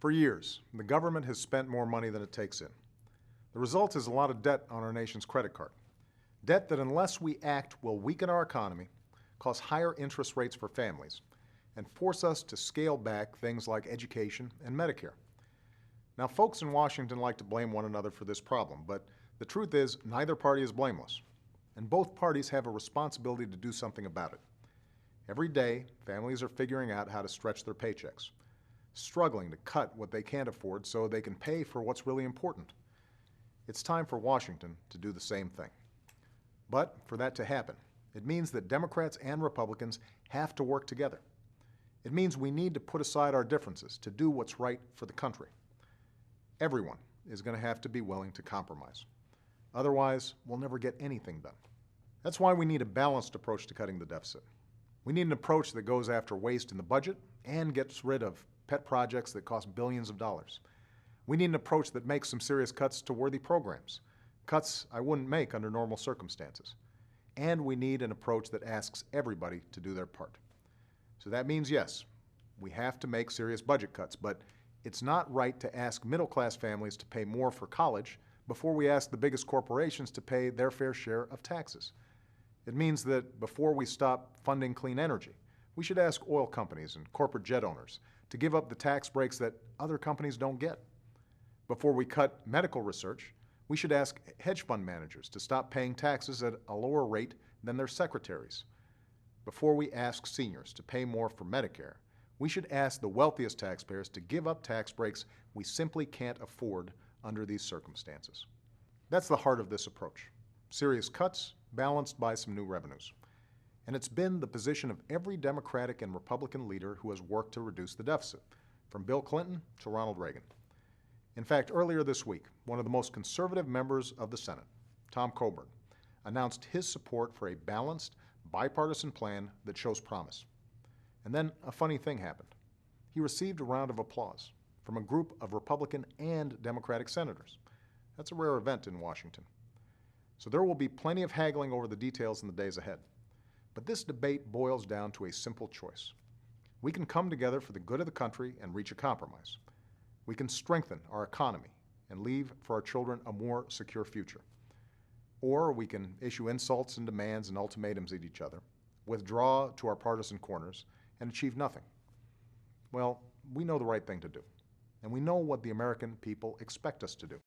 For years, the government has spent more money than it takes in. The result is a lot of debt on our nation's credit card. Debt that, unless we act, will weaken our economy, cause higher interest rates for families, and force us to scale back things like education and Medicare. Now, folks in Washington like to blame one another for this problem, but the truth is neither party is blameless, and both parties have a responsibility to do something about it. Every day, families are figuring out how to stretch their paychecks, struggling to cut what they can't afford so they can pay for what's really important. It's time for Washington to do the same thing. But for that to happen, it means that Democrats and Republicans have to work together. It means we need to put aside our differences to do what's right for the country. Everyone is going to have to be willing to compromise. Otherwise, we'll never get anything done. That's why we need a balanced approach to cutting the deficit. We need an approach that goes after waste in the budget and gets rid of pet projects that cost billions of dollars. We need an approach that makes some serious cuts to worthy programs, cuts I wouldn't make under normal circumstances. And we need an approach that asks everybody to do their part. So that means, yes, we have to make serious budget cuts, but it's not right to ask middle-class families to pay more for college before we ask the biggest corporations to pay their fair share of taxes. It means that before we stop funding clean energy, we should ask oil companies and corporate jet owners to give up the tax breaks that other companies don't get. Before we cut medical research, we should ask hedge fund managers to stop paying taxes at a lower rate than their secretaries. Before we ask seniors to pay more for Medicare, we should ask the wealthiest taxpayers to give up tax breaks we simply can't afford under these circumstances. That's the heart of this approach. Serious cuts balanced by some new revenues. And it's been the position of every Democratic and Republican leader who has worked to reduce the deficit, from Bill Clinton to Ronald Reagan. In fact, earlier this week, one of the most conservative members of the Senate, Tom Coburn, announced his support for a balanced, bipartisan plan that shows promise. And then a funny thing happened. He received a round of applause from a group of Republican and Democratic senators. That's a rare event in Washington. So there will be plenty of haggling over the details in the days ahead. But this debate boils down to a simple choice. We can come together for the good of the country and reach a compromise. We can strengthen our economy and leave for our children a more secure future. Or we can issue insults and demands and ultimatums at each other, withdraw to our partisan corners, and achieve nothing. Well, we know the right thing to do, and we know what the American people expect us to do.